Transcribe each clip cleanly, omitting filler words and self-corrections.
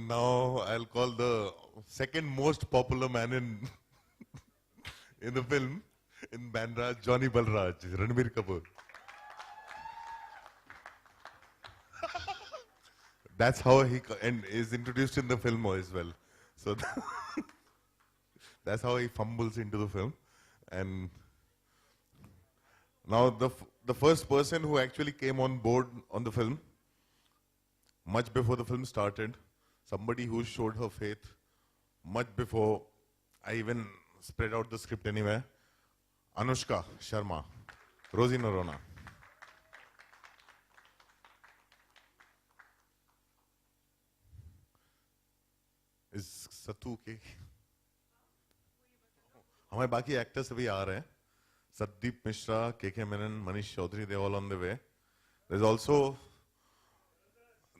Now I'll call the second most popular man in in the film, in Banraj, Johnny Balraj, Ranbir Kapoor. That's how he and is introduced in the film as well. So that's how he fumbles into the film. And now the first person who actually came on board on the film, much before the film started, somebody who showed her faith much before I even spread out the script anywhere, Anushka Sharma, Rosie Norona. Is Satu okay? हमारे बाकी actors अभी आ रहे हैं. Sandeep Mishra, KK Menon, Manish Chaudhary, they're all on the way. There's also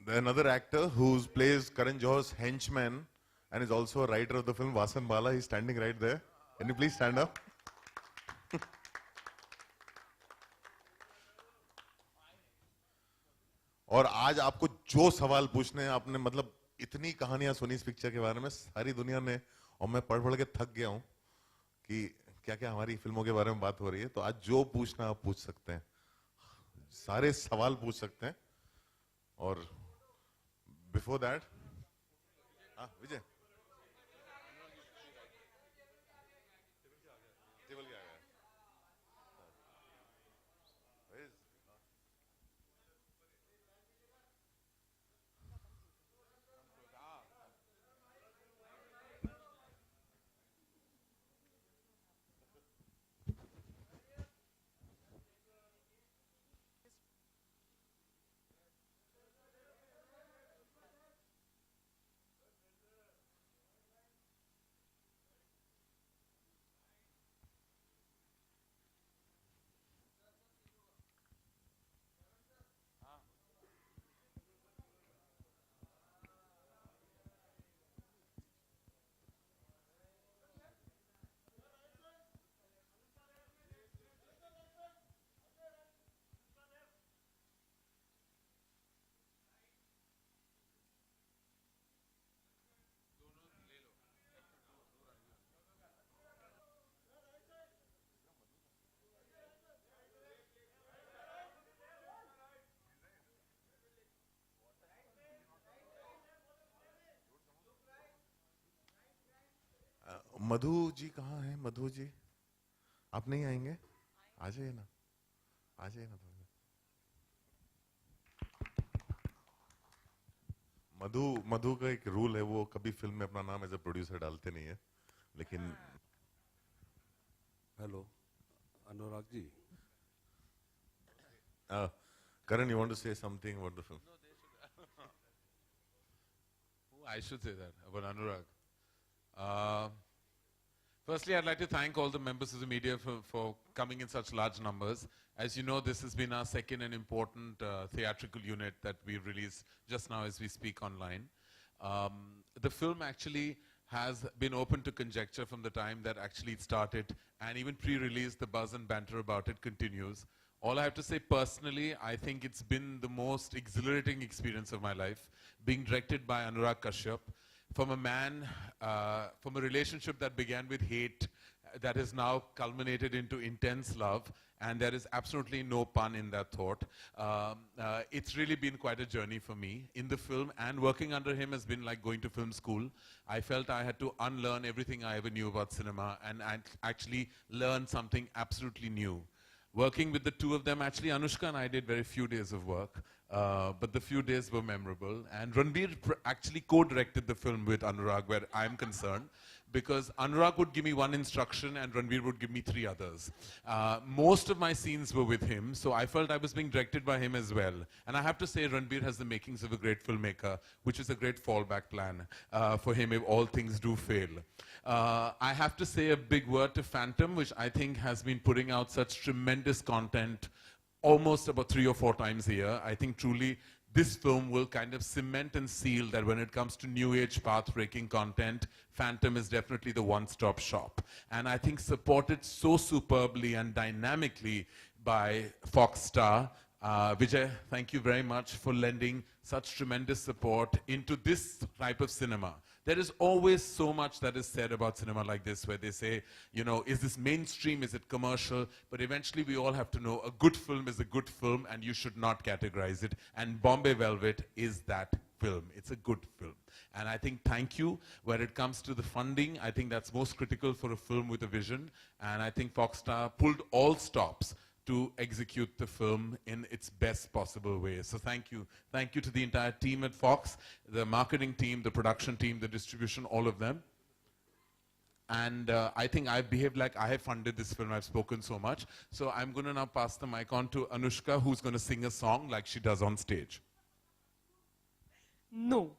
another actor who plays Karan Johar's henchman and is also a writer of the film, Vasan Bala. He's standing right there. Can you please stand up? और आज आपको जो सवाल पूछने हैं, आपने मतलब इतनी कहानियां सुनी इस पिक्चर के बारे में, सारी दुनिया ने, और मैं पढ़ पढ़ के थक गया हूं कि क्या क्या हमारी फिल्मों के बारे में बात हो रही है. तो आज जो पूछना आप पूछ सकते हैं, सारे सवाल पूछ सकते हैं. और बिफोर दैट, हाँ विजय टेबल क्या गया? मधु जी कहाँ हैं? मधु जी आप नहीं आएंगे? आ जाइए ना, आ जाइए ना. मधु मधु का एक रूल है, वो कभी फिल्म में अपना नाम एज अ प्रोड्यूसर डालते नहीं है, लेकिन hello Anurag ji. Karan, you want to say something about the film? I should say that about Anurag. Firstly, I'd like to thank all the members of the media for coming in such large numbers. As you know, this has been our second and important theatrical unit that we released just now as we speak online. The film actually has been open to conjecture from the time that actually it started, and even pre-release, the buzz and banter about it continues. All I have to say personally, I think it's been the most exhilarating experience of my life, being directed by Anurag Kashyap, from a man, from a relationship that began with hate, that has now culminated into intense love, and there is absolutely no pun in that thought. It's really been quite a journey for me in the film, and working under him has been like going to film school. I felt I had to unlearn everything I ever knew about cinema and actually learn something absolutely new. Working with the two of them, actually Anushka and I did very few days of work, but the few days were memorable. And Ranbir actually co-directed the film with Anurag, where I'm concerned, because Anurag would give me one instruction and Ranbir would give me 3 others. Most of my scenes were with him, so I felt I was being directed by him as well. And I have to say, Ranbir has the makings of a great filmmaker, which is a great fallback plan for him if all things do fail. I have to say a big word to Phantom, which I think has been putting out such tremendous content almost about 3 or 4 times a year. I think truly this film will kind of cement and seal that when it comes to new age path-breaking content, Phantom is definitely the one-stop shop. And I think supported so superbly and dynamically by Fox Star, Vijay, thank you very much for lending such tremendous support into this type of cinema. There is always so much that is said about cinema like this, where they say, you know, is this mainstream, is it commercial? But eventually we all have to know a good film is a good film and you should not categorize it. And Bombay Velvet is that film. It's a good film. And I think thank you. Where it comes to the funding, I think that's most critical for a film with a vision. And I think Foxstar pulled all stops to execute the film in its best possible way. So thank you. Thank you to the entire team at Fox, the marketing team, the production team, the distribution, all of them. And I think I've behaved like I have funded this film. I've spoken so much. So I'm going to now pass the mic on to Anushka, who's going to sing a song like she does on stage. No.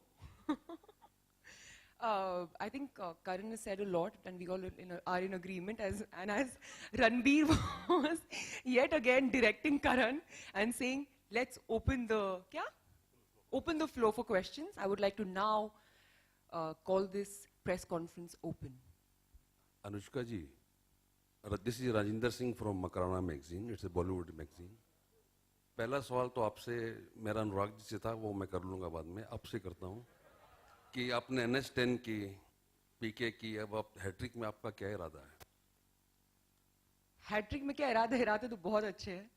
I think Karan has said a lot, and we all are in agreement. As Ranbir was yet again directing Karan and saying, "Let's open the floor for questions." I would like to now call this press conference open. Anushka ji, this is Rajinder Singh from Makarana magazine. It's a Bollywood magazine. पहला सवाल तो आपसे मेरा अनुराग जी से था, वो मैं कर लूँगा बाद में. आपसे करता हूँ कि आपने NH10 की, PK की, अब आप हैट्रिक में आपका क्या इरादा है? हैट्रिक में क्या इरादे तो बहुत अच्छे हैं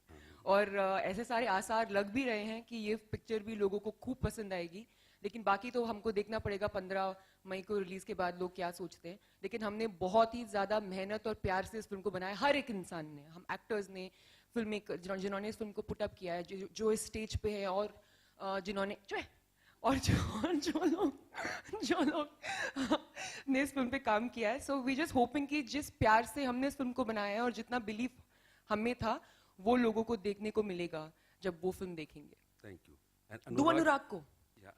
और ऐसे सारे आसार लग भी रहे हैं कि ये पिक्चर भी लोगों को खूब पसंद आएगी. लेकिन बाकी तो हमको देखना पड़ेगा 15 मई को रिलीज के बाद लोग क्या सोचते हैं. लेकिन हमने बहुत ही ज्यादा मेहनत और प्यार से इस फिल्म को बनाया. हर एक इंसान ने, हम एक्टर्स ने, फिल्म मेकर जिन्होंने इस फिल्म को पुट अप किया है, जो इस स्टेज पे है और जिन्होंने जो लोग ने इस फिल्म पे काम किया है. सो वी जस्ट होपिंग कि जिस प्यार से हमने इस फिल्म को बनाया है और जितना बिलीफ हमें था वो लोगों को देखने को मिलेगा जब वो फिल्म देखेंगे. Thank you. दो अनुराग को.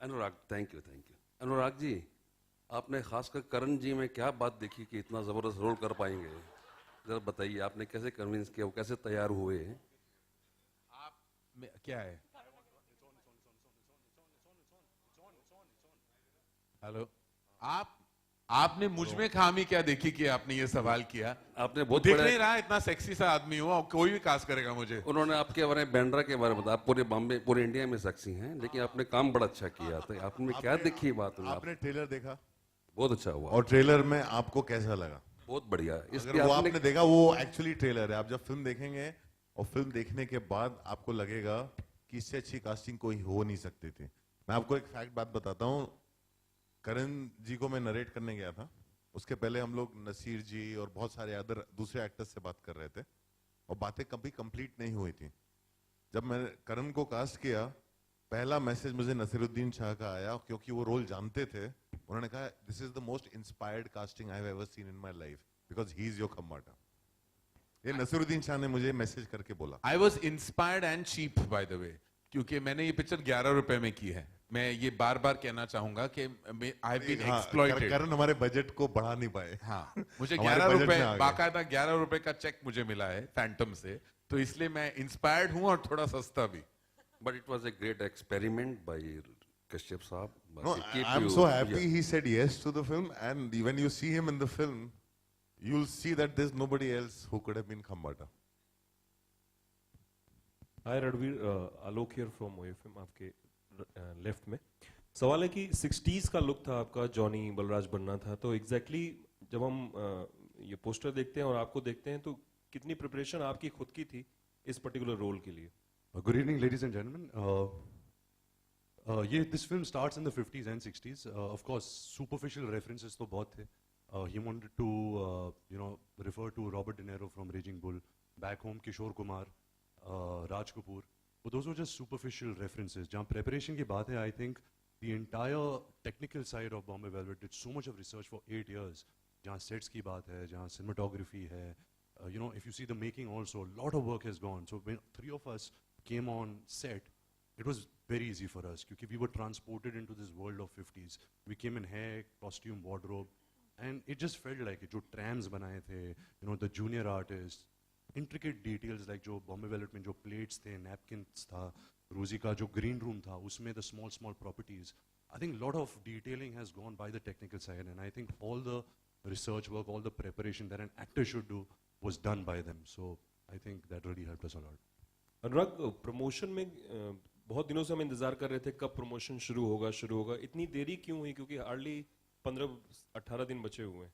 अनुराग, थैंक यू. अनुराग जी, आपने खासकर करण जी में क्या बात देखी कि इतना जबरदस्त रोल कर पाएंगे? जरा बताइए, आपने कैसे कन्विंस किया, वो कैसे तैयार हुए? आप क्या है? हेलो, आपने मुझ में खामी क्या देखी कि आपने ये सवाल किया? आपने बहुत दिख नहीं रहा इतना सेक्सी सा आदमी हूँ, कोई भी कास्ट करेगा मुझे. उन्होंने आपके बारे में, बैंड्रा के बारे में बताया. आप पूरे बॉम्बे, पूरे इंडिया में सेक्सी हैं, लेकिन आपने काम बड़ा अच्छा किया. तो आपने क्या देखी बात? आपने ट्रेलर देखा? बहुत अच्छा हुआ. और ट्रेलर में आपको कैसा लगा? बहुत बढ़िया. अगर वो आपने देखा, वो एक्चुअली ट्रेलर है. आप जब फिल्म देखेंगे और फिल्म देखने के बाद आपको लगेगा कि इससे अच्छी कास्टिंग कोई हो नहीं सकती थी. मैं आपको एक फैक्ट बात बताता हूँ. करण जी को मैं नरेट करने गया था. उसके पहले हम लोग नसीर जी और बहुत सारे अदर दूसरे एक्टर्स से बात कर रहे थे और बातें कभी कंप्लीट नहीं हुई थी. जब मैंने करण को कास्ट किया, पहला मैसेज मुझे नसीरुद्दीन शाह का आया, क्योंकि वो रोल जानते थे. उन्होंने कहा, this is the most inspired casting I have ever seen in my life because he is your Khambatta. ये नसीरुद्दीन शाह ने मुझे मैसेज करके बोला. I was inspired and cheap by the way, क्योंकि मैंने ये पिक्चर 11 रुपए में की है. मैं ये बार बार कहना चाहूंगा कि आई हैव बीन एक्सप्लॉइटेड. करण हमारे बजट को बढ़ा नहीं पाए. हाँ, मुझे हमारे 11 budget रुपए, में आ गए. बाकायदा 11 रुपए का चेक मुझे मिला है फैंटम से, तो इसलिए मैं इंस्पायर्ड हूँ और थोड़ा सस्ता भी. But it was a great experiment by Kashyap Saab. No, I'm so happy he said yes to the film, and when you see him in the film, you'll see that there's nobody else who could have been Khambata. Hi Radveer, Alok here from OFM, आपके left में. सवाल है कि 60s का look था आपका, Johnny Balraj बनना था, तो एग्जैक्टली जब हम ये पोस्टर देखते हैं और आपको देखते हैं तो कितनी प्रिपरेशन आपकी खुद की थी इस पर्टिकुलर रोल के लिए? Good evening, ladies and gentlemen. This film starts in the 50s and 60s. Of course, superficial references to both the. He wanted to, refer to Robert De Niro from Raging Bull, back home Kishore Kumar, Raj Kapoor. But those were just superficial references. Jहाँ preparation की बात है, I think the entire technical side of Bombay Velvet did so much of research for 8 years. जहाँ sets की बात है, जहाँ cinematography है. If you see the making also, a lot of work has gone. So when 3 of us came on set, it was very easy for us because we were transported into this world of 50s. We came in hair, costume, wardrobe, and it just felt like it. जो trams बनाए थे, the junior artists, intricate details like जो Bombay Velvet में जो plates थे, napkins था, Rosie का जो green room था, उसमें the small properties. I think a lot of detailing has gone by the technical side, and I think all the research work, all the preparation that an actor should do was done by them. So I think that really helped us a lot. Anurag, promotion में बहुत दिनों से हम इंतजार कर रहे थे कब प्रमोशन शुरू होगा। इतनी देरी क्यों हुई? क्योंकि हार्डली 15-18 दिन बचे हुए हैं।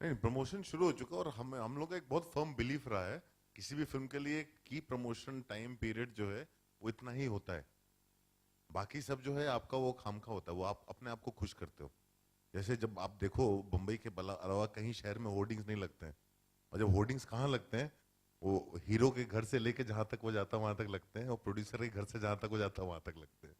नहीं, प्रमोशन शुरू हो चुका और हम लोग का एक बहुत फर्म बिलीफ रहा है किसी भी फिल्म के लिए की प्रमोशन टाइम पीरियड जो है वो इतना ही होता है। बाकी सब जो है आपका वो खामखा होता है, वो आप अपने आप को खुश करते हो। जैसे जब आप देखो बम्बई के अलावा कहीं शहर में होर्डिंग्स नहीं लगते हैं, और जब होर्डिंग्स कहाँ लगते हैं वो हीरो के घर से लेके जहां तक वो जाता है वहां तक लगते हैं, और प्रोड्यूसर के घर से जहां तक वो जाता है वहां तक लगते हैं।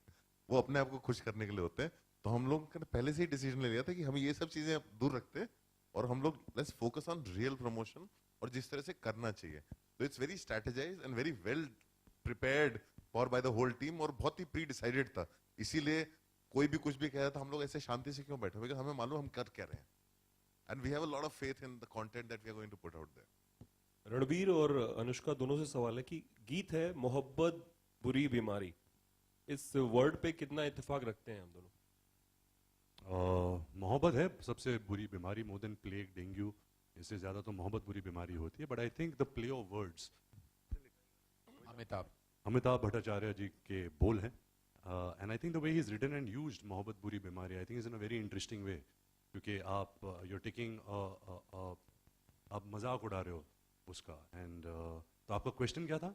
वो अपने आप को खुश करने के लिए होते हैं। तो हम लोग ने पहले से ही डिसीजन ले लिया था कि हम ये सब चीजें दूर रखते हैं और हम लोग let's focus on real promotion और जिस तरह से करना चाहिए। तो it's very strategize and very well prepared for by the whole team, और बहुत ही प्री डिसाइडेड था। इसीलिए कोई भी कुछ भी कह रहा था हम लोग ऐसे शांति से क्यों बैठे, बिकॉज़ हमें मालूम हम कर क्या रहे हैं, and we have a lot of faith in the content that we are going to put out there. Ranbir और अनुष्का दोनों से सवाल है कि गीत है मोहब्बत बुरी बीमारी, इस वर्ड पे कितना इत्तेफाक रखते हैं हम दोनों? मोहब्बत है सबसे बुरी बीमारी, मोर देन प्लेग, डेंगू, इससे ज्यादा तो मोहब्बत बुरी बीमारी होती है। But I think the play of words Amitabh Bhattacharya ji के बोल हैं, and I think the way he is written and used मोहब्बत बुरी बीमारी, I think is in a very interesting way, क्योंकि आप यू आर टेकिंग आप मजाक उड़ा रहे हो उसका। एंड तो आपका क्वेश्चन क्या था?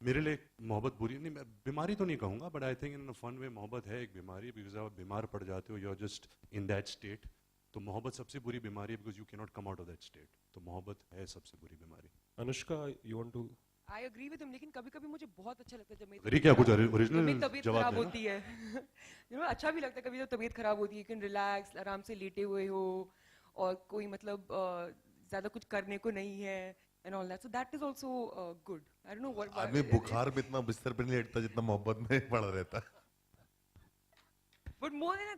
मेरे लिए मोहब्बत बुरी नहीं, मैं बीमारी तो नहीं कहूंगा, but I think in fun way मोहब्बत है एक बीमारी, बिकॉज आप बीमार पड़ जाते हो, you are just in that state. तो मोहब्बत सबसे बुरी बीमारी है because you can not come out of that state. तो मोहब्बत है सबसे बुरी बीमारी। Anushka, you want to? I agree with him, लेकिन कभी-कभी मुझे बहुत अच्छा लगता है जब मेरी अरे क्या कुछ जब ओरिजिनल मेरी तबीयत जवाब खराब देना? होती है यू नो अच्छा भी लगता है कभी जब तबीयत खराब होती है, यू कैन रिलैक्स, आराम से लेटे हुए हो और कोई मतलब ज्यादा कुछ करने को नहीं है and all that, so that is also good. I don't know what आदमी बुखार में इतना बिस्तर पे नहीं लेटता जितना मोहब्बत में पड़ा रहता है। But more than